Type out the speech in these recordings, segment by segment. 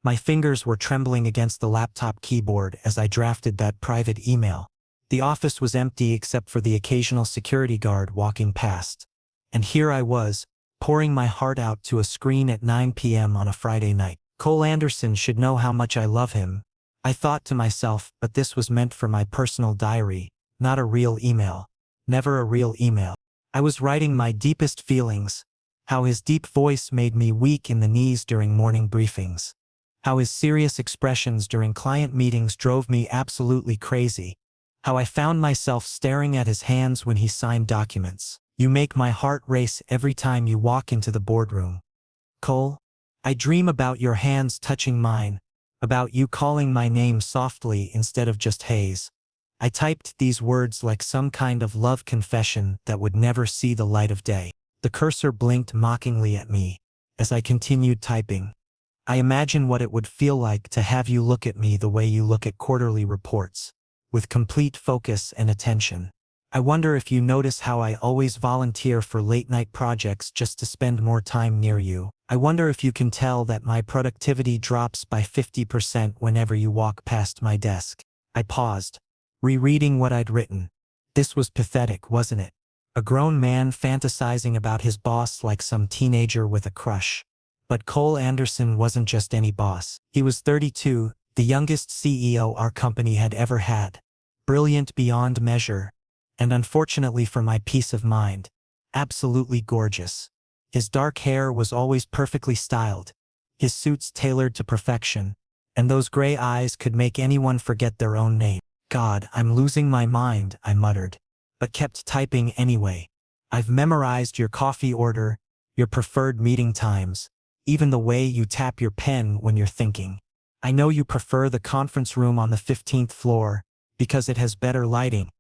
My fingers were trembling against the laptop keyboard as I drafted that private email. The office was empty except for the occasional security guard walking past. And here I was, pouring my heart out to a screen at 9 p.m. on a Friday night. Cole Anderson should know how much I love him, I thought to myself, but this was meant for my personal diary, not a real email. Never a real email. I was writing my deepest feelings, how his deep voice made me weak in the knees during morning briefings, how his serious expressions during client meetings drove me absolutely crazy, how I found myself staring at his hands when he signed documents. You make my heart race every time you walk into the boardroom. Cole, I dream about your hands touching mine, about you calling my name softly instead of just Hayes. I typed these words like some kind of love confession that would never see the light of day. The cursor blinked mockingly at me as I continued typing. I imagine what it would feel like to have you look at me the way you look at quarterly reports, with complete focus and attention. I wonder if you notice how I always volunteer for late-night projects just to spend more time near you. I wonder if you can tell that my productivity drops by 50% whenever you walk past my desk. I paused, rereading what I'd written. This was pathetic, wasn't it? A grown man fantasizing about his boss like some teenager with a crush. But Cole Anderson wasn't just any boss. He was 32, the youngest CEO our company had ever had. Brilliant beyond measure. And unfortunately for my peace of mind, absolutely gorgeous. His dark hair was always perfectly styled, his suits tailored to perfection, and those gray eyes could make anyone forget their own name. God, I'm losing my mind, I muttered, but kept typing anyway. I've memorized your coffee order, your preferred meeting times, even the way you tap your pen when you're thinking. I know you prefer the conference room on the 15th floor because it has better lighting.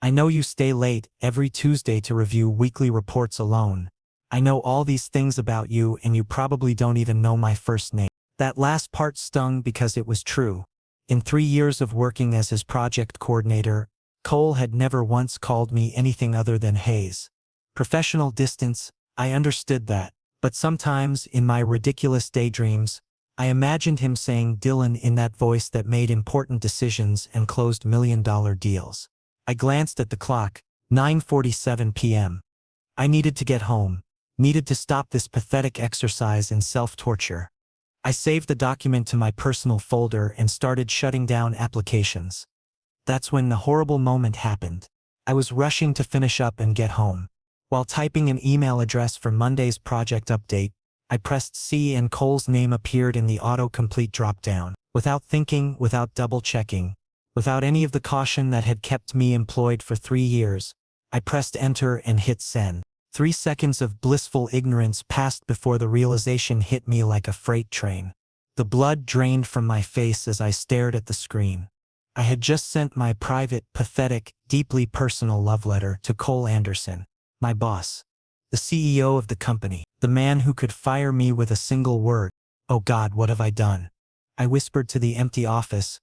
I know you stay late every Tuesday to review weekly reports alone. I know all these things about you and you probably don't even know my first name. That last part stung because it was true. In 3 years of working as his project coordinator, Cole had never once called me anything other than Hayes. Professional distance, I understood that, but sometimes in my ridiculous daydreams, I imagined him saying Dylan in that voice that made important decisions and closed million-dollar deals. I glanced at the clock, 9:47 p.m. I needed to get home, needed to stop this pathetic exercise in self-torture. I saved the document to my personal folder and started shutting down applications. That's when the horrible moment happened. I was rushing to finish up and get home. While typing an email address for Monday's project update, I pressed C and Cole's name appeared in the autocomplete dropdown. Without thinking, without double-checking, without any of the caution that had kept me employed for 3 years, I pressed enter and hit send. 3 seconds of blissful ignorance passed before the realization hit me like a freight train. The blood drained from my face as I stared at the screen. I had just sent my private, pathetic, deeply personal love letter to Cole Anderson, my boss, the CEO of the company, the man who could fire me with a single word. Oh God, what have I done? I whispered to the empty office,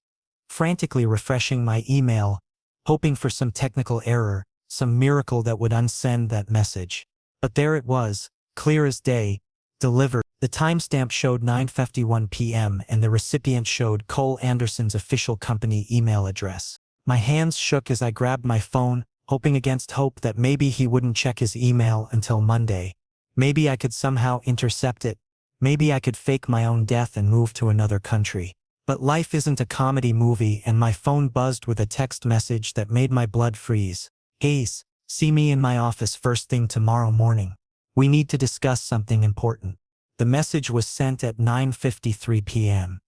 frantically refreshing my email, hoping for some technical error, some miracle that would unsend that message. But there it was, clear as day, delivered. The timestamp showed 9:51 p.m. and the recipient showed Cole Anderson's official company email address. My hands shook as I grabbed my phone, hoping against hope that maybe he wouldn't check his email until Monday. Maybe I could somehow intercept it. Maybe I could fake my own death and move to another country. But life isn't a comedy movie and my phone buzzed with a text message that made my blood freeze. Hayes, see me in my office first thing tomorrow morning. We need to discuss something important. The message was sent at 9:53 p.m.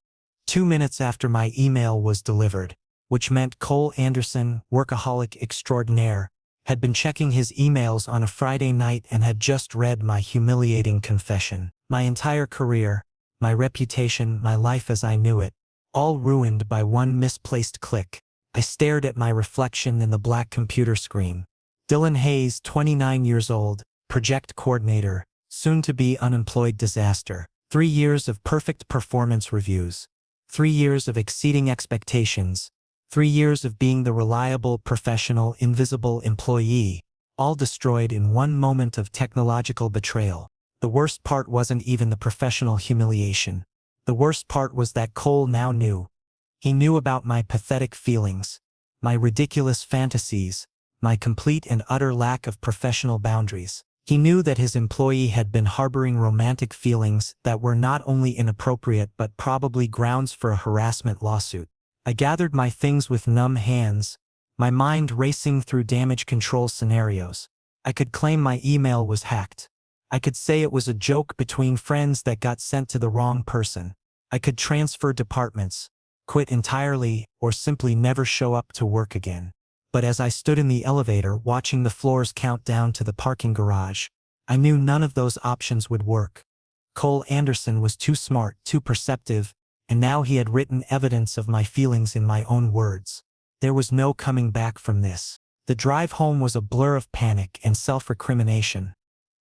2 minutes after my email was delivered, which meant Cole Anderson, workaholic extraordinaire, had been checking his emails on a Friday night and had just read my humiliating confession. My entire career, my reputation, my life as I knew it, all ruined by one misplaced click. I stared at my reflection in the black computer screen. Dylan Hayes, 29 years old, project coordinator, soon to be unemployed disaster. 3 years of perfect performance reviews. 3 years of exceeding expectations. 3 years of being the reliable, professional, invisible employee, all destroyed in one moment of technological betrayal. The worst part wasn't even the professional humiliation. The worst part was that Cole now knew. He knew about my pathetic feelings, my ridiculous fantasies, my complete and utter lack of professional boundaries. He knew that his employee had been harboring romantic feelings that were not only inappropriate but probably grounds for a harassment lawsuit. I gathered my things with numb hands, my mind racing through damage control scenarios. I could claim my email was hacked. I could say it was a joke between friends that got sent to the wrong person. I could transfer departments, quit entirely, or simply never show up to work again. But as I stood in the elevator watching the floors count down to the parking garage, I knew none of those options would work. Cole Anderson was too smart, too perceptive, and now he had written evidence of my feelings in my own words. There was no coming back from this. The drive home was a blur of panic and self-recrimination.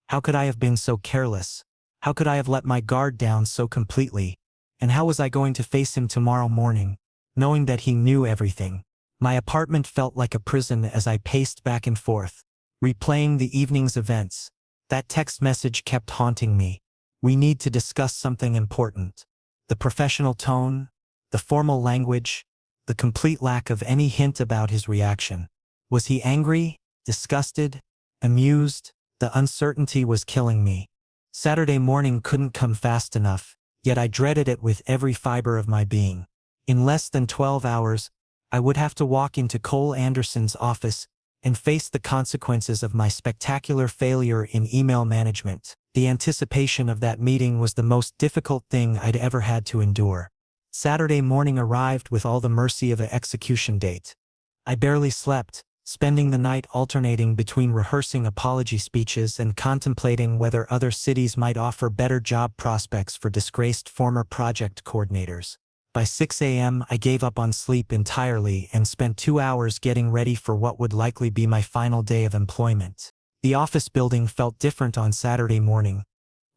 How could I have been so careless? How could I have let my guard down so completely? And how was I going to face him tomorrow morning, knowing that he knew everything? My apartment felt like a prison as I paced back and forth, replaying the evening's events. That text message kept haunting me. We need to discuss something important. The professional tone, the formal language, the complete lack of any hint about his reaction. Was he angry, disgusted, amused? The uncertainty was killing me. Saturday morning couldn't come fast enough, yet I dreaded it with every fiber of my being. In less than 12 hours, I would have to walk into Cole Anderson's office and face the consequences of my spectacular failure in email management. The anticipation of that meeting was the most difficult thing I'd ever had to endure. Saturday morning arrived with all the mercy of an execution date. I barely slept, spending the night alternating between rehearsing apology speeches and contemplating whether other cities might offer better job prospects for disgraced former project coordinators. By 6 a.m. I gave up on sleep entirely and spent 2 hours getting ready for what would likely be my final day of employment. The office building felt different on Saturday morning.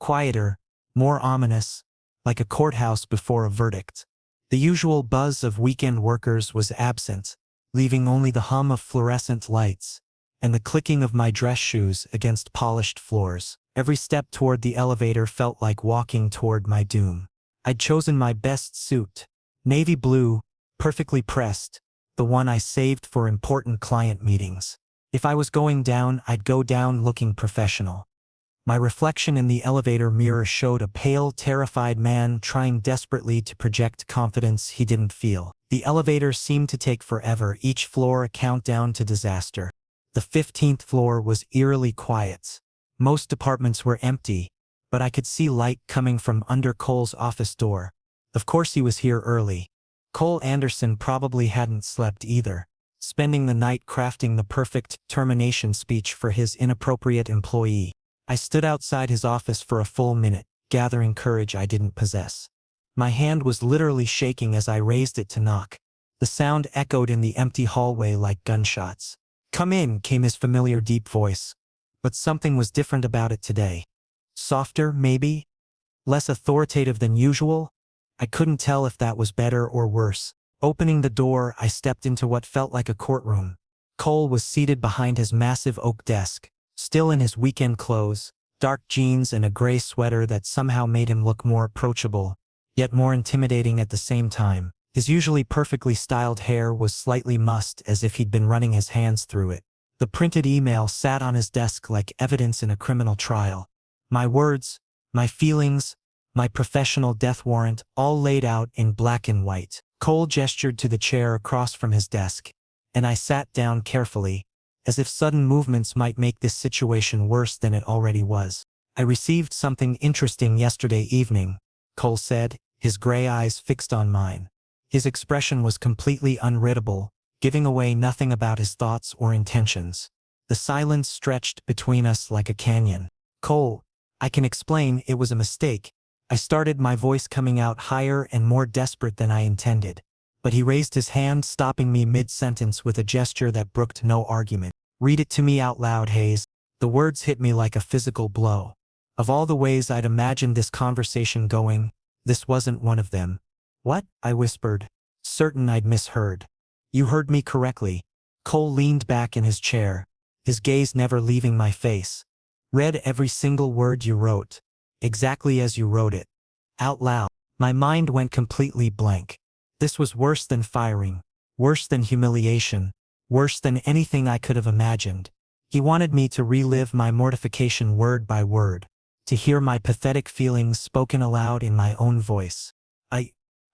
Quieter, more ominous, like a courthouse before a verdict. The usual buzz of weekend workers was absent, leaving only the hum of fluorescent lights and the clicking of my dress shoes against polished floors. Every step toward the elevator felt like walking toward my doom. I'd chosen my best suit, navy blue, perfectly pressed, the one I saved for important client meetings. If I was going down, I'd go down looking professional. My reflection in the elevator mirror showed a pale, terrified man trying desperately to project confidence he didn't feel. The elevator seemed to take forever, each floor a countdown to disaster. The 15th floor was eerily quiet. Most departments were empty, but I could see light coming from under Cole's office door. Of course he was here early. Cole Anderson probably hadn't slept either, spending the night crafting the perfect termination speech for his inappropriate employee. I stood outside his office for a full minute, gathering courage I didn't possess. My hand was literally shaking as I raised it to knock. The sound echoed in the empty hallway like gunshots. "Come in," came his familiar deep voice. But something was different about it today. Softer, maybe? Less authoritative than usual? I couldn't tell if that was better or worse. Opening the door, I stepped into what felt like a courtroom. Cole was seated behind his massive oak desk, still in his weekend clothes, dark jeans and a gray sweater that somehow made him look more approachable, yet more intimidating at the same time. His usually perfectly styled hair was slightly mussed as if he'd been running his hands through it. The printed email sat on his desk like evidence in a criminal trial. My words, my feelings, my professional death warrant, all laid out in black and white. Cole gestured to the chair across from his desk, and I sat down carefully, as if sudden movements might make this situation worse than it already was. "I received something interesting yesterday evening," Cole said, his gray eyes fixed on mine. His expression was completely unreadable, giving away nothing about his thoughts or intentions. The silence stretched between us like a canyon. "Cole, I can explain, it was a mistake." I started, my voice coming out higher and more desperate than I intended. But he raised his hand, stopping me mid-sentence with a gesture that brooked no argument. "Read it to me out loud, Hayes." The words hit me like a physical blow. Of all the ways I'd imagined this conversation going, this wasn't one of them. "What?" I whispered, certain I'd misheard. "You heard me correctly." Cole leaned back in his chair, his gaze never leaving my face. "Read every single word you wrote, exactly as you wrote it, out loud." My mind went completely blank. This was worse than firing, worse than humiliation, worse than anything I could have imagined. He wanted me to relive my mortification word by word, to hear my pathetic feelings spoken aloud in my own voice.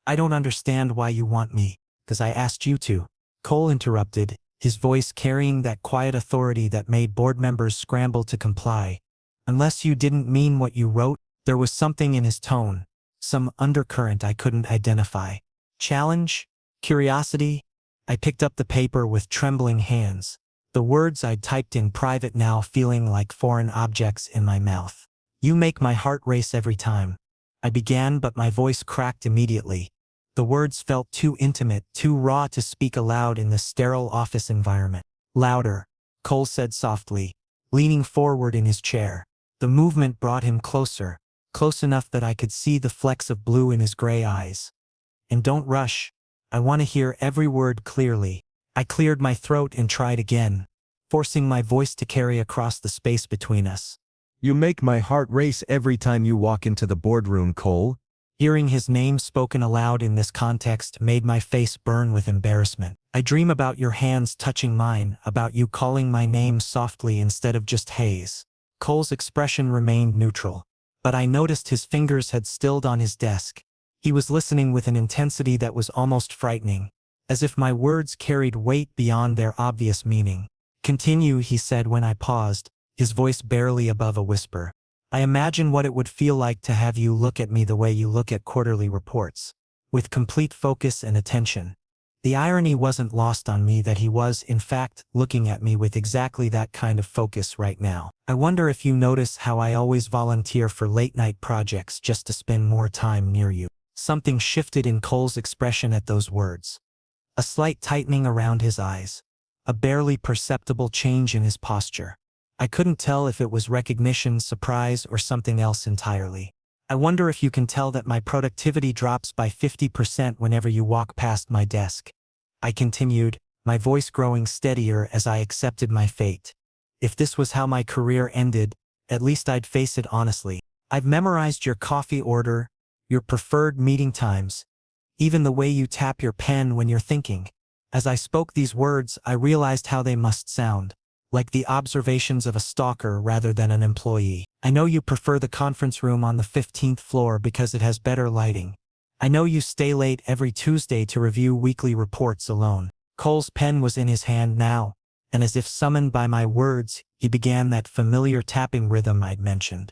I don't understand why you want me, 'cause I asked you to. Cole interrupted, his voice carrying that quiet authority that made board members scramble to comply. Unless you didn't mean what you wrote. There was something in his tone, some undercurrent I couldn't identify. Challenge? Curiosity? I picked up the paper with trembling hands, the words I'd typed in private now feeling like foreign objects in my mouth. You make my heart race every time. I began, but my voice cracked immediately. The words felt too intimate, too raw to speak aloud in the sterile office environment. Louder, Cole said softly, leaning forward in his chair. The movement brought him closer, close enough that I could see the flecks of blue in his gray eyes. And don't rush. I want to hear every word clearly. I cleared my throat and tried again, forcing my voice to carry across the space between us. You make my heart race every time you walk into the boardroom, Cole. Hearing his name spoken aloud in this context made my face burn with embarrassment. I dream about your hands touching mine, about you calling my name softly instead of just Hayes. Cole's expression remained neutral, but I noticed his fingers had stilled on his desk. He was listening with an intensity that was almost frightening, as if my words carried weight beyond their obvious meaning. Continue, he said when I paused, his voice barely above a whisper. I imagine what it would feel like to have you look at me the way you look at quarterly reports, with complete focus and attention. The irony wasn't lost on me that he was, in fact, looking at me with exactly that kind of focus right now. I wonder if you notice how I always volunteer for late-night projects just to spend more time near you. Something shifted in Cole's expression at those words. A slight tightening around his eyes. A barely perceptible change in his posture. I couldn't tell if it was recognition, surprise, or something else entirely. I wonder if you can tell that my productivity drops by 50% whenever you walk past my desk. I continued, my voice growing steadier as I accepted my fate. If this was how my career ended, at least I'd face it honestly. I've memorized your coffee order, your preferred meeting times, even the way you tap your pen when you're thinking. As I spoke these words, I realized how they must sound. Like the observations of a stalker rather than an employee. I know you prefer the conference room on the 15th floor because it has better lighting. I know you stay late every Tuesday to review weekly reports alone. Cole's pen was in his hand now, and as if summoned by my words, he began that familiar tapping rhythm I'd mentioned.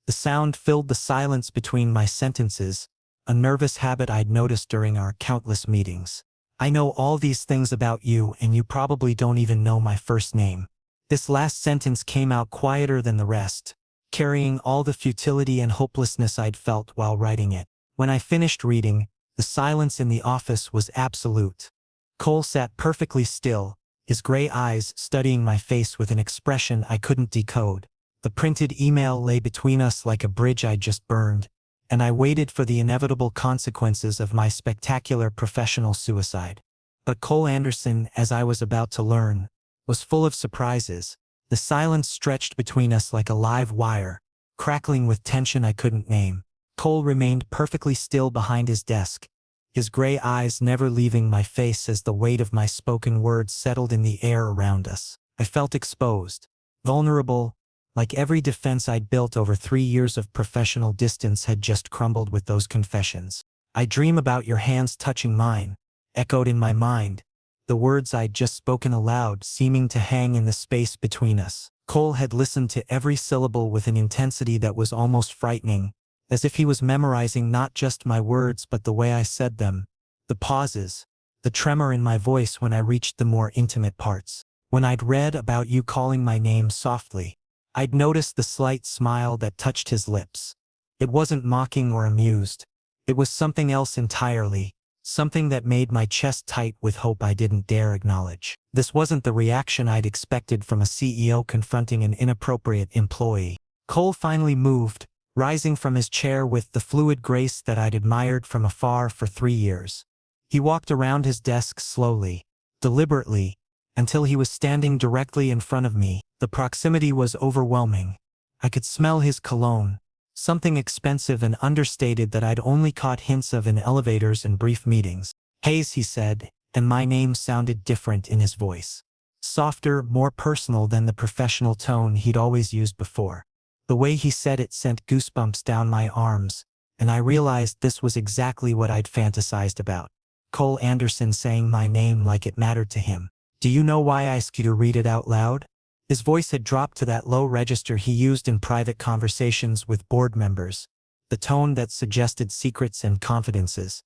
The sound filled the silence between my sentences, a nervous habit I'd noticed during our countless meetings. I know all these things about you, and you probably don't even know my first name. This last sentence came out quieter than the rest, carrying all the futility and hopelessness I'd felt while writing it. When I finished reading, the silence in the office was absolute. Cole sat perfectly still, his gray eyes studying my face with an expression I couldn't decode. The printed email lay between us like a bridge I'd just burned, and I waited for the inevitable consequences of my spectacular professional suicide. But Cole Anderson, as I was about to learn, was full of surprises. The silence stretched between us like a live wire, crackling with tension I couldn't name. Cole remained perfectly still behind his desk, his gray eyes never leaving my face as the weight of my spoken words settled in the air around us. I felt exposed, vulnerable, like every defense I'd built over 3 years of professional distance had just crumbled with those confessions. I dream about your hands touching mine, echoed in my mind, the words I'd just spoken aloud seeming to hang in the space between us. Cole had listened to every syllable with an intensity that was almost frightening, as if he was memorizing not just my words but the way I said them, the pauses, the tremor in my voice when I reached the more intimate parts. When I'd read about you calling my name softly, I'd noticed the slight smile that touched his lips. It wasn't mocking or amused. It was something else entirely. Something that made my chest tight with hope I didn't dare acknowledge. This wasn't the reaction I'd expected from a CEO confronting an inappropriate employee. Cole finally moved, rising from his chair with the fluid grace that I'd admired from afar for 3 years. He walked around his desk slowly, deliberately, until he was standing directly in front of me. The proximity was overwhelming. I could smell his cologne, Something expensive and understated that I'd only caught hints of in elevators and brief meetings. Hayes, he said, and my name sounded different in his voice. Softer, more personal than the professional tone he'd always used before. The way he said it sent goosebumps down my arms, and I realized this was exactly what I'd fantasized about. Cole Anderson saying my name like it mattered to him. Do you know why I asked you to read it out loud? His voice had dropped to that low register he used in private conversations with board members, the tone that suggested secrets and confidences.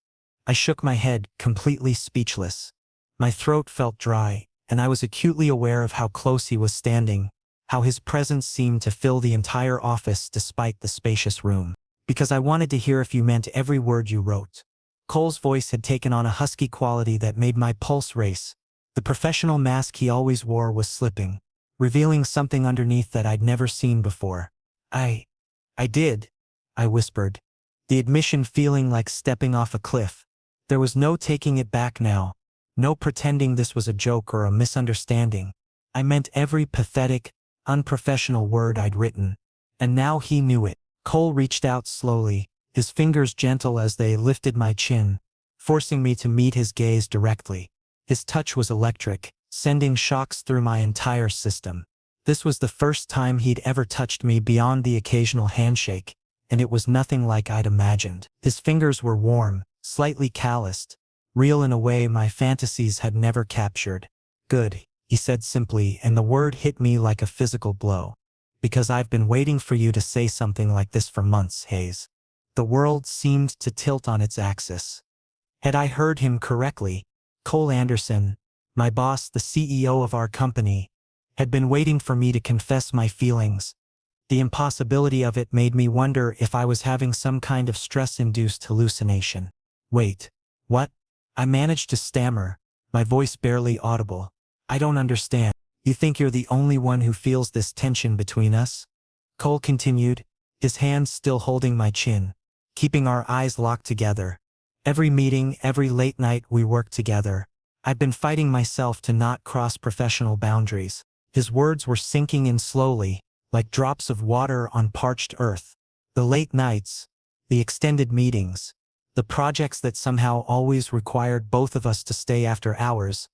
I shook my head, completely speechless. My throat felt dry, and I was acutely aware of how close he was standing, how his presence seemed to fill the entire office despite the spacious room. Because I wanted to hear if you meant every word you wrote. Cole's voice had taken on a husky quality that made my pulse race. The professional mask he always wore was slipping, revealing something underneath that I'd never seen before. I did, I whispered, the admission feeling like stepping off a cliff. There was no taking it back now, no pretending this was a joke or a misunderstanding. I meant every pathetic, unprofessional word I'd written, and now he knew it. Cole reached out slowly, his fingers gentle as they lifted my chin, forcing me to meet his gaze directly. His touch was electric, sending shocks through my entire system. This was the first time he'd ever touched me beyond the occasional handshake, and it was nothing like I'd imagined. His fingers were warm, slightly calloused, real in a way my fantasies had never captured. Good, he said simply, and the word hit me like a physical blow. Because I've been waiting for you to say something like this for months, Hayes. The world seemed to tilt on its axis. Had I heard him correctly? Cole Anderson, my boss, the CEO of our company, had been waiting for me to confess my feelings. The impossibility of it made me wonder if I was having some kind of stress-induced hallucination. Wait, what? I managed to stammer, my voice barely audible. I don't understand. You think you're the only one who feels this tension between us? Cole continued, his hands still holding my chin, keeping our eyes locked together. Every meeting, every late night we worked together. I've been fighting myself to not cross professional boundaries. His words were sinking in slowly, like drops of water on parched earth. The late nights, the extended meetings, the projects that somehow always required both of us to stay after hours.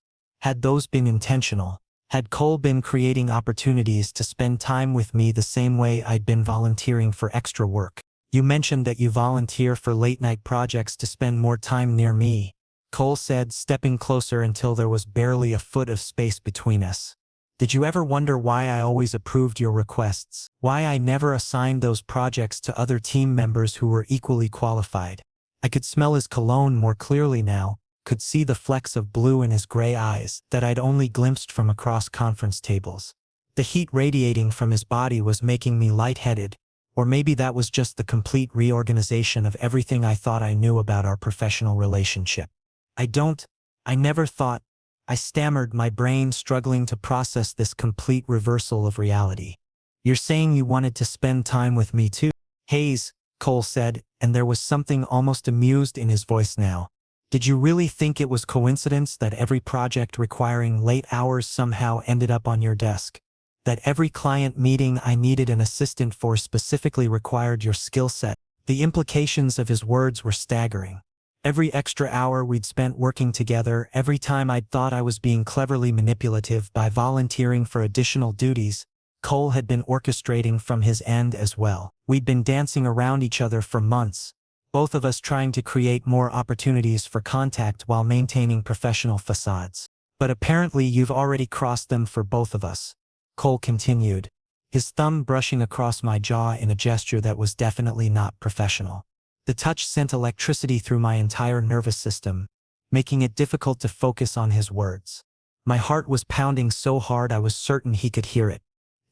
Had those been intentional? Had Cole been creating opportunities to spend time with me the same way I'd been volunteering for extra work? You mentioned that you volunteer for late-night projects to spend more time near me, Cole said, stepping closer until there was barely a foot of space between us. Did you ever wonder why I always approved your requests? Why I never assigned those projects to other team members who were equally qualified? I could smell his cologne more clearly now, could see the flecks of blue in his gray eyes that I'd only glimpsed from across conference tables. The heat radiating from his body was making me lightheaded, or maybe that was just the complete reorganization of everything I thought I knew about our professional relationship. I never thought, I stammered, my brain struggling to process this complete reversal of reality. You're saying you wanted to spend time with me too? Hayes, Cole said, and there was something almost amused in his voice now. Did you really think it was coincidence that every project requiring late hours somehow ended up on your desk? That every client meeting I needed an assistant for specifically required your skill set? The implications of his words were staggering. Every extra hour we'd spent working together, every time I'd thought I was being cleverly manipulative by volunteering for additional duties, Cole had been orchestrating from his end as well. We'd been dancing around each other for months, both of us trying to create more opportunities for contact while maintaining professional facades. But apparently you've already crossed them for both of us, Cole continued, his thumb brushing across my jaw in a gesture that was definitely not professional. The touch sent electricity through my entire nervous system, making it difficult to focus on his words. My heart was pounding so hard I was certain he could hear it.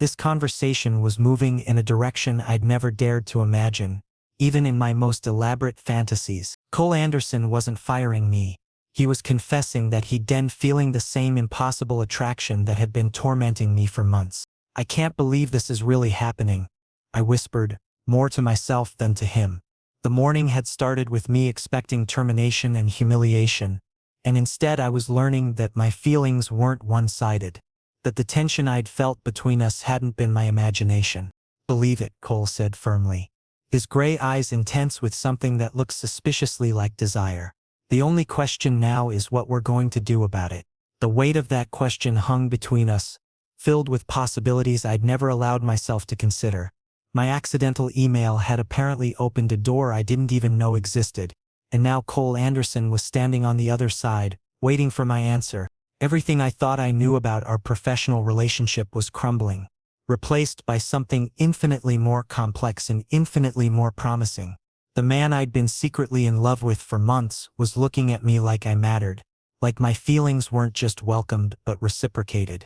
This conversation was moving in a direction I'd never dared to imagine, even in my most elaborate fantasies. Cole Anderson wasn't firing me. He was confessing that he'd been feeling the same impossible attraction that had been tormenting me for months. I can't believe this is really happening, I whispered, more to myself than to him. The morning had started with me expecting termination and humiliation, and instead I was learning that my feelings weren't one-sided, that the tension I'd felt between us hadn't been my imagination. Believe it, Cole said firmly. his gray eyes intense with something that looks suspiciously like desire. The only question now is what we're going to do about it. The weight of that question hung between us, filled with possibilities I'd never allowed myself to consider. My accidental email had apparently opened a door I didn't even know existed, and now Cole Anderson was standing on the other side, waiting for my answer. Everything I thought I knew about our professional relationship was crumbling, replaced by something infinitely more complex and infinitely more promising. The man I'd been secretly in love with for months was looking at me like I mattered, like my feelings weren't just welcomed but reciprocated.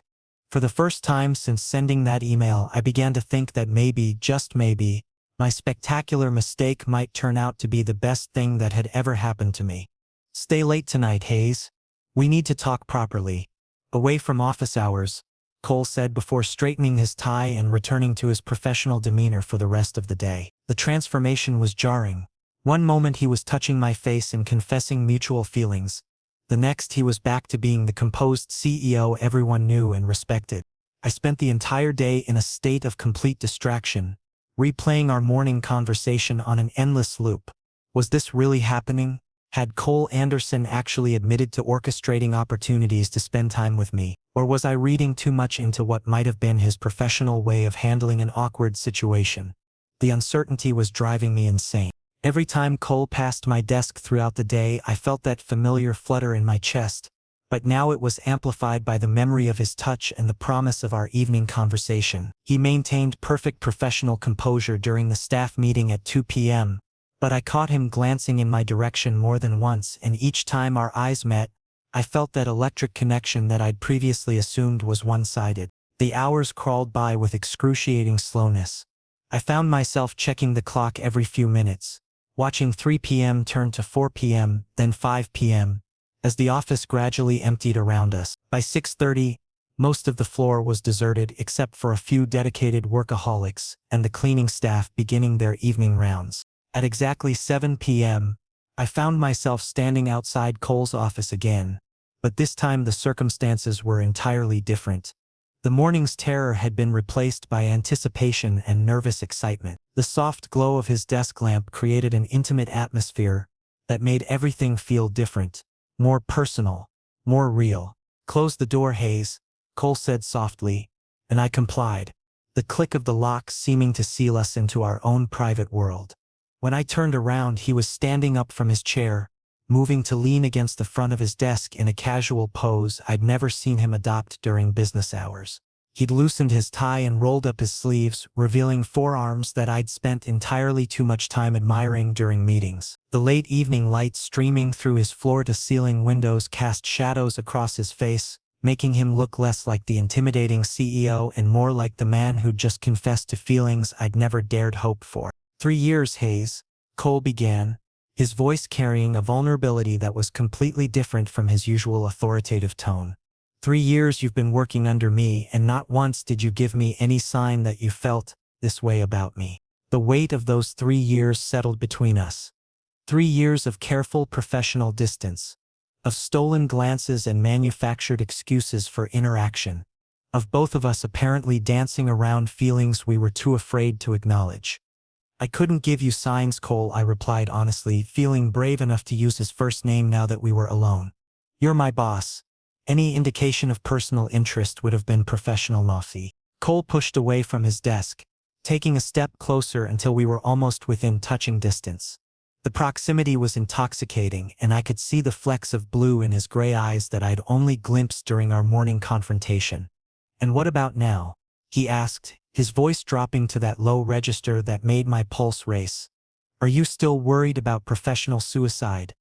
For the first time since sending that email, I began to think that maybe, just maybe, my spectacular mistake might turn out to be the best thing that had ever happened to me. Stay late tonight, Hayes. We need to talk properly. Away from office hours, Cole said before straightening his tie and returning to his professional demeanor for the rest of the day. The transformation was jarring. One moment he was touching my face and confessing mutual feelings. The next he was back to being the composed CEO everyone knew and respected. I spent the entire day in a state of complete distraction, replaying our morning conversation on an endless loop. Was this really happening? Had Cole Anderson actually admitted to orchestrating opportunities to spend time with me, or was I reading too much into what might have been his professional way of handling an awkward situation? The uncertainty was driving me insane. Every time Cole passed my desk throughout the day, I felt that familiar flutter in my chest, but now it was amplified by the memory of his touch and the promise of our evening conversation. He maintained perfect professional composure during the staff meeting at 2 p.m., but I caught him glancing in my direction more than once, and each time our eyes met, I felt that electric connection that I'd previously assumed was one-sided. The hours crawled by with excruciating slowness. I found myself checking the clock every few minutes, watching 3 p.m. turn to 4 p.m., then 5 p.m., as the office gradually emptied around us. By 6:30, most of the floor was deserted except for a few dedicated workaholics and the cleaning staff beginning their evening rounds. At exactly 7 p.m., I found myself standing outside Cole's office again, but this time the circumstances were entirely different. The morning's terror had been replaced by anticipation and nervous excitement. The soft glow of his desk lamp created an intimate atmosphere that made everything feel different, more personal, more real. "Close the door, Hayes," Cole said softly, and I complied, the click of the lock seeming to seal us into our own private world. When I turned around, he was standing up from his chair, moving to lean against the front of his desk in a casual pose I'd never seen him adopt during business hours. He'd loosened his tie and rolled up his sleeves, revealing forearms that I'd spent entirely too much time admiring during meetings. The late evening light streaming through his floor-to-ceiling windows cast shadows across his face, making him look less like the intimidating CEO and more like the man who'd just confessed to feelings I'd never dared hope for. 3 years, Hayes, Cole began, his voice carrying a vulnerability that was completely different from his usual authoritative tone. 3 years you've been working under me, and not once did you give me any sign that you felt this way about me. The weight of those 3 years settled between us. 3 years of careful professional distance, of stolen glances and manufactured excuses for interaction, of both of us apparently dancing around feelings we were too afraid to acknowledge. "I couldn't give you signs, Cole," I replied honestly, feeling brave enough to use his first name now that we were alone. "You're my boss. Any indication of personal interest would have been professional naughty." Cole pushed away from his desk, taking a step closer until we were almost within touching distance. The proximity was intoxicating, and I could see the flecks of blue in his gray eyes that I'd only glimpsed during our morning confrontation. "And what about now?" he asked, his voice dropping to that low register that made my pulse race. "Are you still worried about professional suicide?"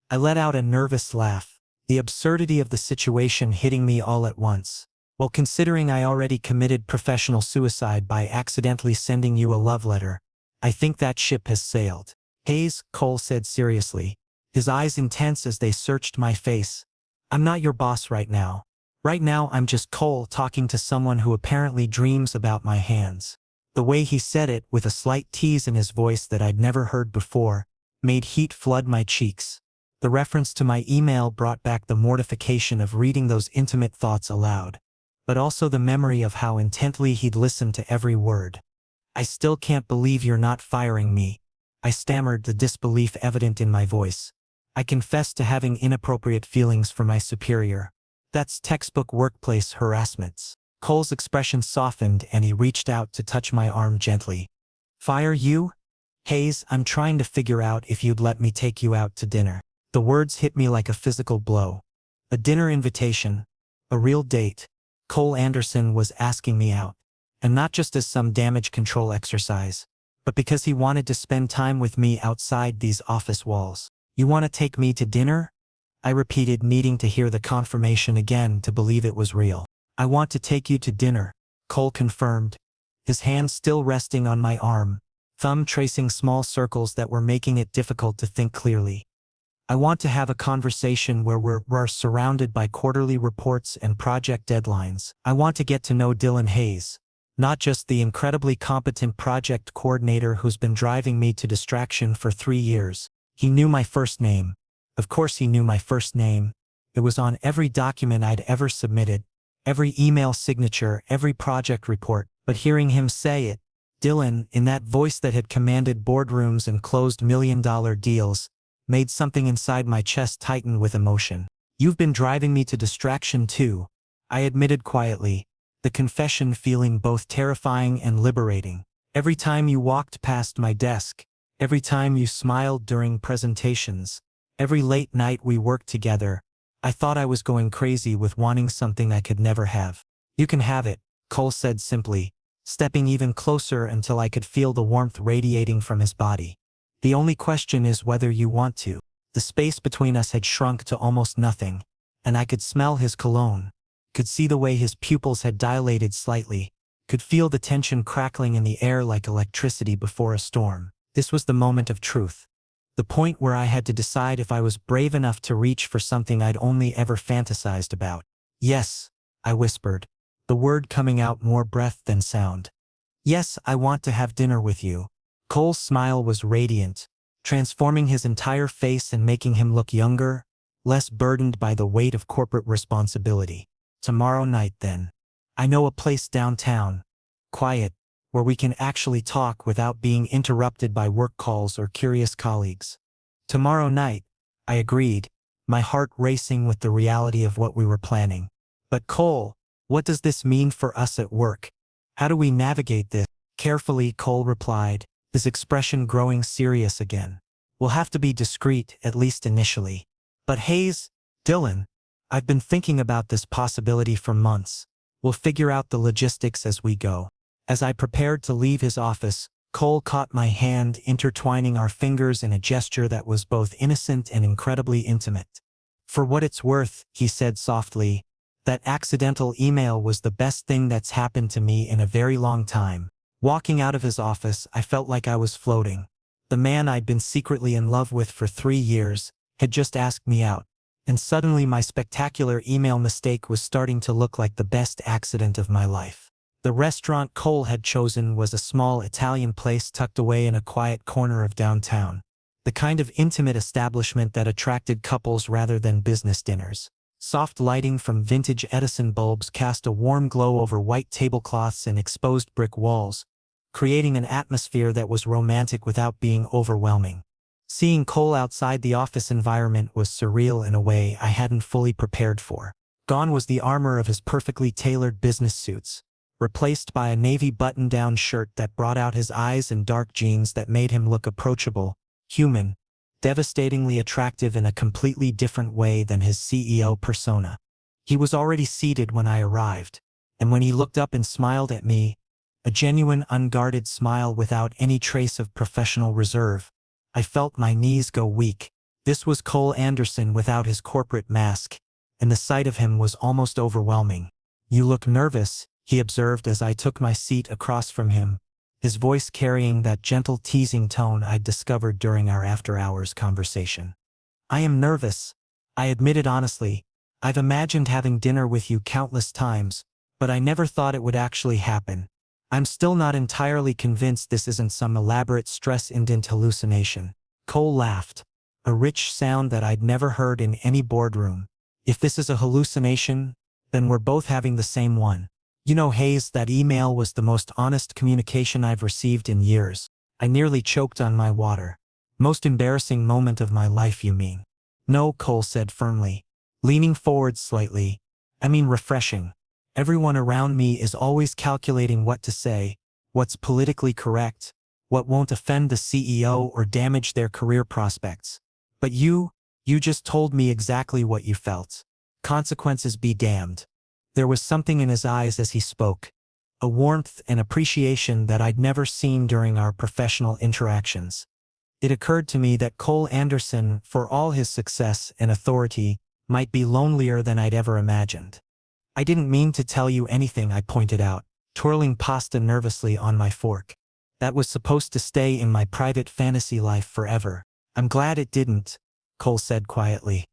I let out a nervous laugh, the absurdity of the situation hitting me all at once. "Well, considering I already committed professional suicide by accidentally sending you a love letter, I think that ship has sailed." "Hayes," Cole said seriously, his eyes intense as they searched my face, "I'm not your boss right now. Right now I'm just Cole talking to someone who apparently dreams about my hands." The way he said it, with a slight tease in his voice that I'd never heard before, made heat flood my cheeks. The reference to my email brought back the mortification of reading those intimate thoughts aloud, but also the memory of how intently he'd listened to every word. I still can't believe you're not firing me. I stammered, the disbelief evident in my voice. I confessed to having inappropriate feelings for my superior. That's textbook workplace harassment. Cole's expression softened and he reached out to touch my arm gently. Fire you? Hayes, I'm trying to figure out if you'd let me take you out to dinner. The words hit me like a physical blow. A dinner invitation. A real date. Cole Anderson was asking me out. And not just as some damage control exercise, but because he wanted to spend time with me outside these office walls. You want to take me to dinner? I repeated, needing to hear the confirmation again to believe it was real. I want to take you to dinner, Cole confirmed, his hand still resting on my arm, thumb tracing small circles that were making it difficult to think clearly. I want to have a conversation where we're surrounded by quarterly reports and project deadlines. I want to get to know Dylan Hayes, not just the incredibly competent project coordinator who's been driving me to distraction for 3 years. He knew my first name. Of course he knew my first name. It was on every document I'd ever submitted, every email signature, every project report. But hearing him say it, Dylan, in that voice that had commanded boardrooms and closed million-dollar deals, made something inside my chest tighten with emotion. You've been driving me to distraction too, I admitted quietly, the confession feeling both terrifying and liberating. Every time you walked past my desk, every time you smiled during presentations, every late night we worked together, I thought I was going crazy with wanting something I could never have. You can have it, Cole said simply, stepping even closer until I could feel the warmth radiating from his body. The only question is whether you want to. The space between us had shrunk to almost nothing, and I could smell his cologne, could see the way his pupils had dilated slightly, could feel the tension crackling in the air like electricity before a storm. This was the moment of truth. The point where I had to decide if I was brave enough to reach for something I'd only ever fantasized about. Yes, I whispered, the word coming out more breath than sound. Yes, I want to have dinner with you. Cole's smile was radiant, transforming his entire face and making him look younger, less burdened by the weight of corporate responsibility. Tomorrow night then. I know a place downtown, quiet, where we can actually talk without being interrupted by work calls or curious colleagues. Tomorrow night, I agreed, my heart racing with the reality of what we were planning. But Cole, what does this mean for us at work? How do we navigate this? Carefully, Cole replied, his expression growing serious again. We'll have to be discreet, at least initially. But Hayes, Dylan, I've been thinking about this possibility for months. We'll figure out the logistics as we go. As I prepared to leave his office, Cole caught my hand, intertwining our fingers in a gesture that was both innocent and incredibly intimate. For what it's worth, he said softly, that accidental email was the best thing that's happened to me in a very long time. Walking out of his office, I felt like I was floating. The man I'd been secretly in love with for 3 years had just asked me out, and suddenly my spectacular email mistake was starting to look like the best accident of my life. The restaurant Cole had chosen was a small Italian place tucked away in a quiet corner of downtown, the kind of intimate establishment that attracted couples rather than business dinners. Soft lighting from vintage Edison bulbs cast a warm glow over white tablecloths and exposed brick walls, creating an atmosphere that was romantic without being overwhelming. Seeing Cole outside the office environment was surreal in a way I hadn't fully prepared for. Gone was the armor of his perfectly tailored business suits, replaced by a navy button-down shirt that brought out his eyes and dark jeans that made him look approachable, human, devastatingly attractive in a completely different way than his CEO persona. He was already seated when I arrived, and when he looked up and smiled at me, a genuine unguarded smile without any trace of professional reserve, I felt my knees go weak. This was Cole Anderson without his corporate mask, and the sight of him was almost overwhelming. You look nervous, he observed as I took my seat across from him, his voice carrying that gentle teasing tone I'd discovered during our after-hours conversation. I am nervous, I admitted honestly. I've imagined having dinner with you countless times, but I never thought it would actually happen. I'm still not entirely convinced this isn't some elaborate stress-indent hallucination. Cole laughed, a rich sound that I'd never heard in any boardroom. If this is a hallucination, then we're both having the same one. You know, Hayes, that email was the most honest communication I've received in years. I nearly choked on my water. Most embarrassing moment of my life, you mean? No, Cole said firmly, leaning forward slightly. I mean refreshing. Everyone around me is always calculating what to say, what's politically correct, what won't offend the CEO or damage their career prospects. But you just told me exactly what you felt. Consequences be damned. There was something in his eyes as he spoke, a warmth and appreciation that I'd never seen during our professional interactions. It occurred to me that Cole Anderson, for all his success and authority, might be lonelier than I'd ever imagined. I didn't mean to tell you anything, I pointed out, twirling pasta nervously on my fork. That was supposed to stay in my private fantasy life forever. I'm glad it didn't, Cole said quietly.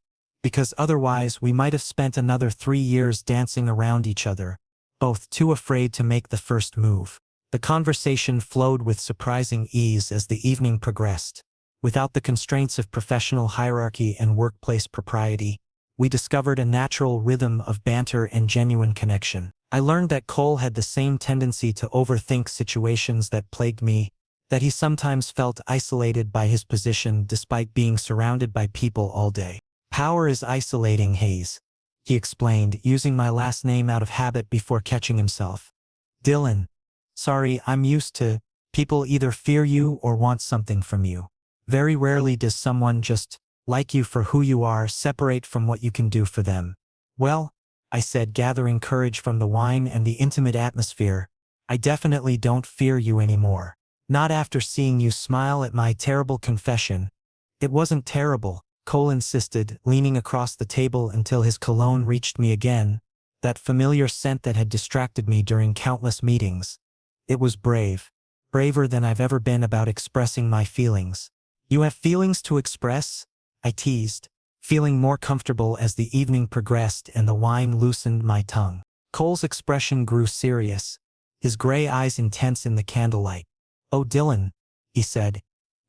Because otherwise we might have spent another 3 years dancing around each other, both too afraid to make the first move. The conversation flowed with surprising ease as the evening progressed. Without the constraints of professional hierarchy and workplace propriety, we discovered a natural rhythm of banter and genuine connection. I learned that Cole had the same tendency to overthink situations that plagued me, that he sometimes felt isolated by his position despite being surrounded by people all day. Power is isolating, Hayes, he explained, using my last name out of habit before catching himself. Dylan. Sorry, I'm used to people either fear you or want something from you. Very rarely does someone just like you for who you are separate from what you can do for them. Well, I said, gathering courage from the wine and the intimate atmosphere, I definitely don't fear you anymore. Not after seeing you smile at my terrible confession. It wasn't terrible, Cole insisted, leaning across the table until his cologne reached me again, that familiar scent that had distracted me during countless meetings. It was brave. Braver than I've ever been about expressing my feelings. You have feelings to express? I teased, feeling more comfortable as the evening progressed and the wine loosened my tongue. Cole's expression grew serious, his gray eyes intense in the candlelight. Oh, Dylan, he said,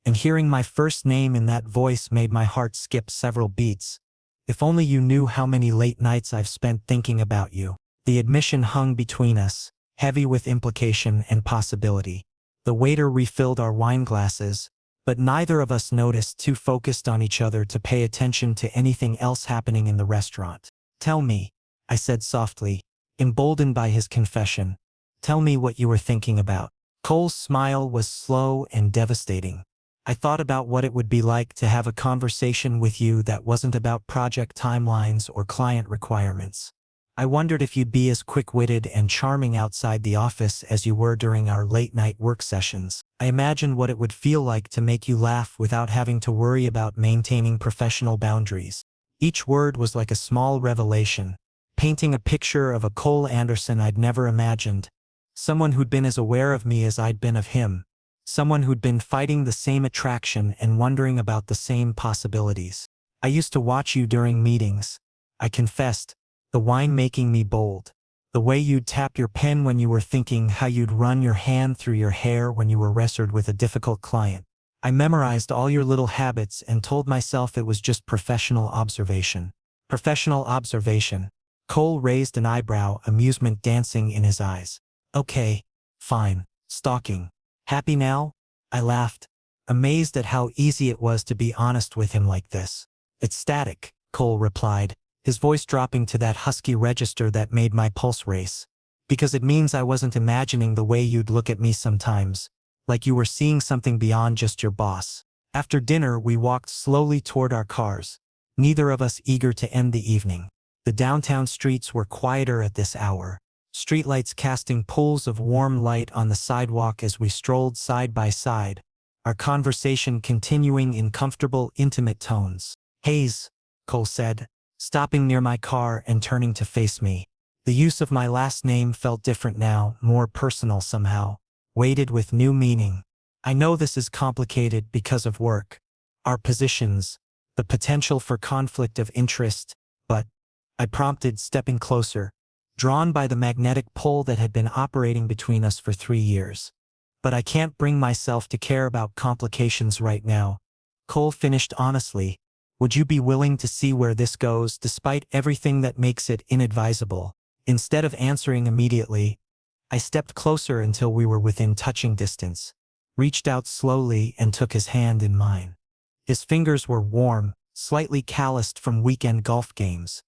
and hearing my first name in that voice made my heart skip several beats. If only you knew how many late nights I've spent thinking about you. The admission hung between us, heavy with implication and possibility. The waiter refilled our wine glasses, but neither of us noticed, too focused on each other to pay attention to anything else happening in the restaurant. Tell me, I said softly, emboldened by his confession. Tell me what you were thinking about. Cole's smile was slow and devastating. I thought about what it would be like to have a conversation with you that wasn't about project timelines or client requirements. I wondered if you'd be as quick-witted and charming outside the office as you were during our late-night work sessions. I imagined what it would feel like to make you laugh without having to worry about maintaining professional boundaries. Each word was like a small revelation, painting a picture of a Cole Anderson I'd never imagined. Someone who'd been as aware of me as I'd been of him. Someone who'd been fighting the same attraction and wondering about the same possibilities. I used to watch you during meetings, I confessed, the wine making me bold. The way you'd tap your pen when you were thinking, how you'd run your hand through your hair when you were wrestled with a difficult client. I memorized all your little habits and told myself it was just professional observation. Professional observation. Cole raised an eyebrow, amusement dancing in his eyes. Okay, fine, stalking. Happy now? I laughed, amazed at how easy it was to be honest with him like this. Ecstatic, Cole replied, his voice dropping to that husky register that made my pulse race. Because it means I wasn't imagining the way you'd look at me sometimes, like you were seeing something beyond just your boss. After dinner, we walked slowly toward our cars, neither of us eager to end the evening. The downtown streets were quieter at this hour, streetlights casting pools of warm light on the sidewalk as we strolled side by side, our conversation continuing in comfortable, intimate tones. Hayes, Cole said, stopping near my car and turning to face me. The use of my last name felt different now, more personal somehow, weighted with new meaning. I know this is complicated because of work, our positions, the potential for conflict of interest, but, I prompted, stepping closer, drawn by the magnetic pull that had been operating between us for 3 years. But I can't bring myself to care about complications right now. Cole finished honestly. Would you be willing to see where this goes, despite everything that makes it inadvisable? Instead of answering immediately, I stepped closer until we were within touching distance, reached out slowly and took his hand in mine. His fingers were warm, slightly calloused from weekend golf games,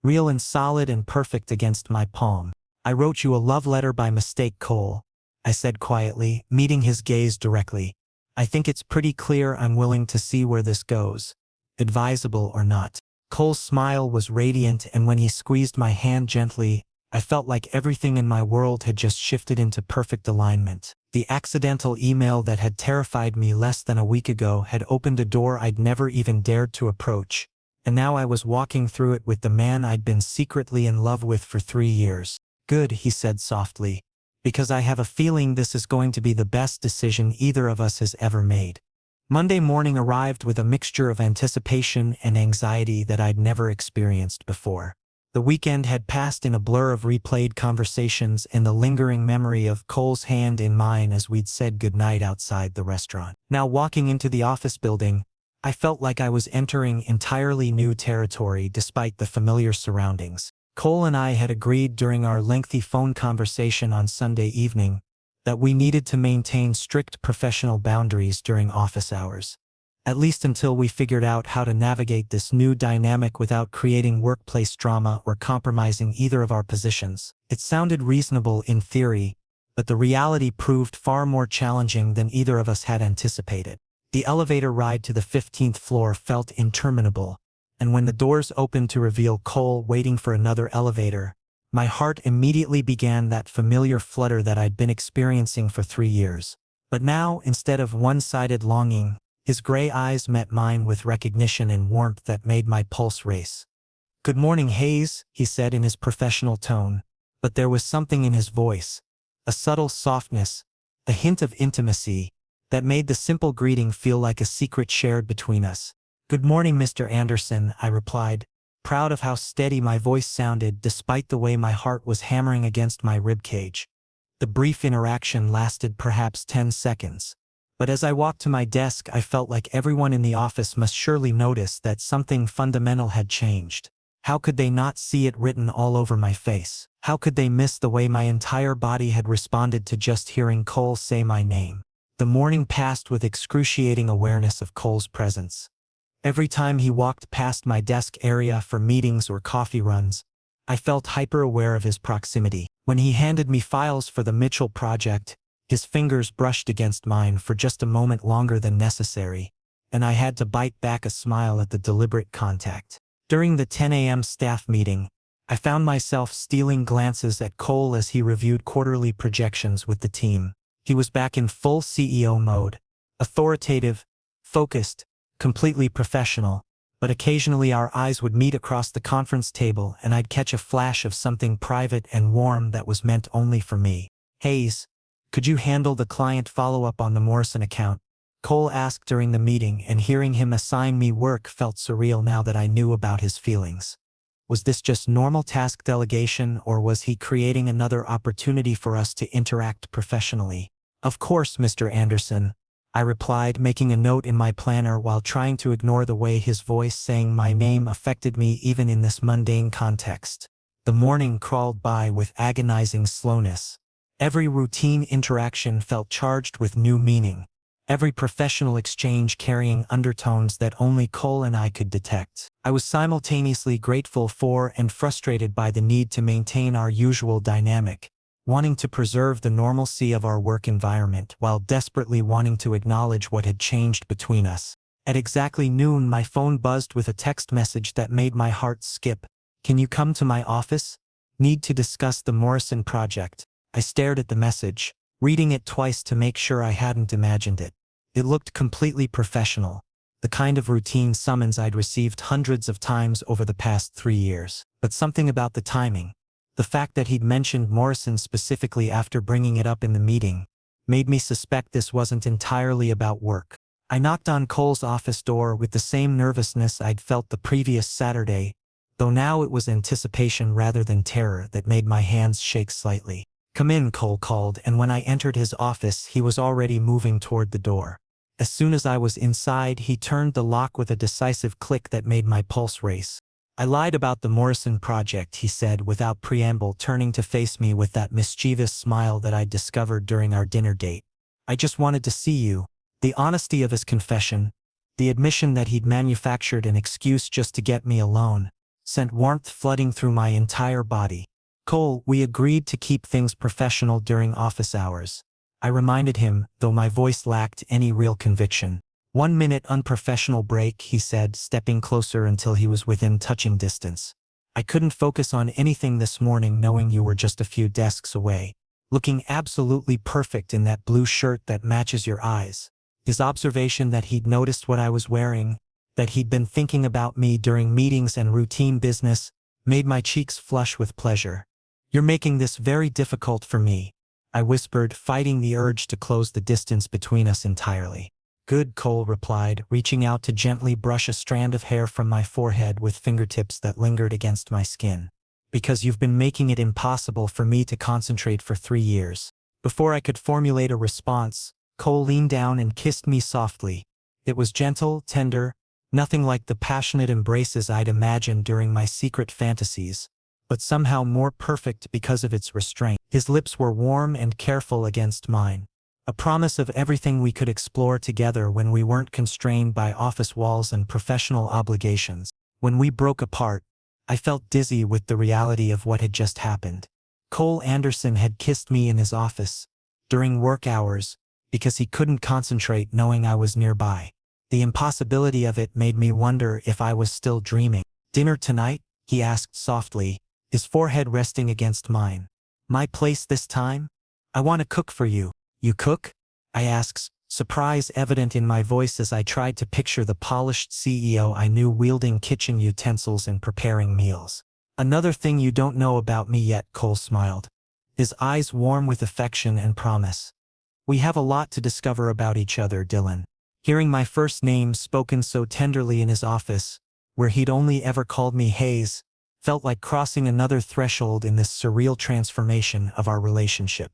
real and solid and perfect against my palm. "I wrote you a love letter by mistake, Cole," I said quietly, meeting his gaze directly. "I think it's pretty clear I'm willing to see where this goes, advisable or not." Cole's smile was radiant, and when he squeezed my hand gently, I felt like everything in my world had just shifted into perfect alignment. The accidental email that had terrified me less than a week ago had opened a door I'd never even dared to approach, and now I was walking through it with the man I'd been secretly in love with for 3 years. "Good," he said softly, "because I have a feeling this is going to be the best decision either of us has ever made." Monday morning arrived with a mixture of anticipation and anxiety that I'd never experienced before. The weekend had passed in a blur of replayed conversations and the lingering memory of Cole's hand in mine as we'd said goodnight outside the restaurant. Now walking into the office building, I felt like I was entering entirely new territory despite the familiar surroundings. Cole and I had agreed during our lengthy phone conversation on Sunday evening that we needed to maintain strict professional boundaries during office hours, at least until we figured out how to navigate this new dynamic without creating workplace drama or compromising either of our positions. It sounded reasonable in theory, but the reality proved far more challenging than either of us had anticipated. The elevator ride to the 15th floor felt interminable, and when the doors opened to reveal Cole waiting for another elevator, my heart immediately began that familiar flutter that I'd been experiencing for 3 years. But now, instead of one-sided longing, his gray eyes met mine with recognition and warmth that made my pulse race. "Good morning, Hayes," he said in his professional tone, but there was something in his voice, a subtle softness, a hint of intimacy, that made the simple greeting feel like a secret shared between us. "Good morning, Mr. Anderson," I replied, proud of how steady my voice sounded despite the way my heart was hammering against my ribcage. The brief interaction lasted perhaps 10 seconds, but as I walked to my desk I felt like everyone in the office must surely notice that something fundamental had changed. How could they not see it written all over my face? How could they miss the way my entire body had responded to just hearing Cole say my name? The morning passed with excruciating awareness of Cole's presence. Every time he walked past my desk area for meetings or coffee runs, I felt hyper-aware of his proximity. When he handed me files for the Mitchell project, his fingers brushed against mine for just a moment longer than necessary, and I had to bite back a smile at the deliberate contact. During the 10 a.m. staff meeting, I found myself stealing glances at Cole as he reviewed quarterly projections with the team. He was back in full CEO mode, authoritative, focused, completely professional, but occasionally our eyes would meet across the conference table and I'd catch a flash of something private and warm that was meant only for me. "Hayes, could you handle the client follow-up on the Morrison account?" Cole asked during the meeting, and hearing him assign me work felt surreal now that I knew about his feelings. Was this just normal task delegation, or was he creating another opportunity for us to interact professionally? "Of course, Mr. Anderson," I replied, making a note in my planner while trying to ignore the way his voice saying my name affected me even in this mundane context. The morning crawled by with agonizing slowness. Every routine interaction felt charged with new meaning, every professional exchange carrying undertones that only Cole and I could detect. I was simultaneously grateful for and frustrated by the need to maintain our usual dynamic, wanting to preserve the normalcy of our work environment while desperately wanting to acknowledge what had changed between us. At exactly noon, my phone buzzed with a text message that made my heart skip. "Can you come to my office? Need to discuss the Morrison project." I stared at the message, reading it twice to make sure I hadn't imagined it. It looked completely professional, the kind of routine summons I'd received hundreds of times over the past 3 years. But something about the timing, the fact that he'd mentioned Morrison specifically after bringing it up in the meeting, made me suspect this wasn't entirely about work. I knocked on Cole's office door with the same nervousness I'd felt the previous Saturday, though now it was anticipation rather than terror that made my hands shake slightly. "Come in," Cole called, and when I entered his office he was already moving toward the door. As soon as I was inside, he turned the lock with a decisive click that made my pulse race. I lied about the Morrison project, he said without preamble, turning to face me with that mischievous smile that I'd discovered during our dinner date. I just wanted to see you. The honesty of his confession, the admission that he'd manufactured an excuse just to get me alone, sent warmth flooding through my entire body. Cole, we agreed to keep things professional during office hours. I reminded him, though my voice lacked any real conviction. 1 minute unprofessional break, he said, stepping closer until he was within touching distance. I couldn't focus on anything this morning knowing you were just a few desks away, looking absolutely perfect in that blue shirt that matches your eyes. His observation that he'd noticed what I was wearing, that he'd been thinking about me during meetings and routine business, made my cheeks flush with pleasure. You're making this very difficult for me, I whispered, fighting the urge to close the distance between us entirely. Good, Cole replied, reaching out to gently brush a strand of hair from my forehead with fingertips that lingered against my skin. Because you've been making it impossible for me to concentrate for 3 years. Before I could formulate a response, Cole leaned down and kissed me softly. It was gentle, tender, nothing like the passionate embraces I'd imagined during my secret fantasies, but somehow more perfect because of its restraint. His lips were warm and careful against mine, a promise of everything we could explore together when we weren't constrained by office walls and professional obligations. When we broke apart, I felt dizzy with the reality of what had just happened. Cole Anderson had kissed me in his office, during work hours, because he couldn't concentrate knowing I was nearby. The impossibility of it made me wonder if I was still dreaming. Dinner tonight? He asked softly, his forehead resting against mine. My place this time? I want to cook for you. You cook? I asked, surprise evident in my voice as I tried to picture the polished CEO I knew wielding kitchen utensils and preparing meals. Another thing you don't know about me yet, Cole smiled, his eyes warm with affection and promise. We have a lot to discover about each other, Dylan. Hearing my first name spoken so tenderly in his office, where he'd only ever called me Hayes, felt like crossing another threshold in this surreal transformation of our relationship.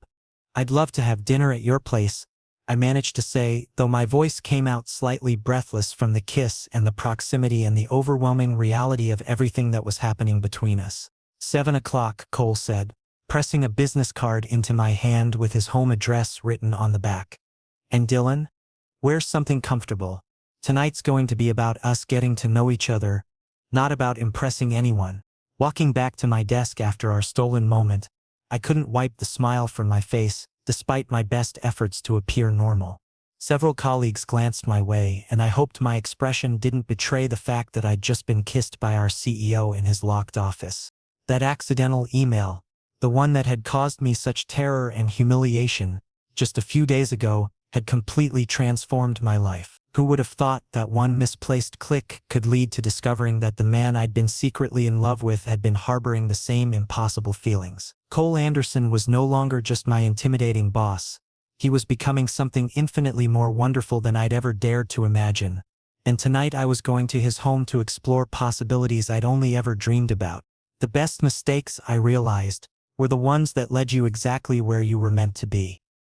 I'd love to have dinner at your place, I managed to say, though my voice came out slightly breathless from the kiss and the proximity and the overwhelming reality of everything that was happening between us. 7 o'clock, Cole said, pressing a business card into my hand with his home address written on the back. And Dylan? Wear something comfortable. Tonight's going to be about us getting to know each other, not about impressing anyone. Walking back to my desk after our stolen moment, I couldn't wipe the smile from my face, despite my best efforts to appear normal. Several colleagues glanced my way, and I hoped my expression didn't betray the fact that I'd just been kissed by our CEO in his locked office. That accidental email, the one that had caused me such terror and humiliation, just a few days ago, had completely transformed my life. Who would have thought that one misplaced click could lead to discovering that the man I'd been secretly in love with had been harboring the same impossible feelings? Cole Anderson was no longer just my intimidating boss. He was becoming something infinitely more wonderful than I'd ever dared to imagine. And tonight I was going to his home to explore possibilities I'd only ever dreamed about. The best mistakes, I realized, were the ones that led you exactly where you were meant to be.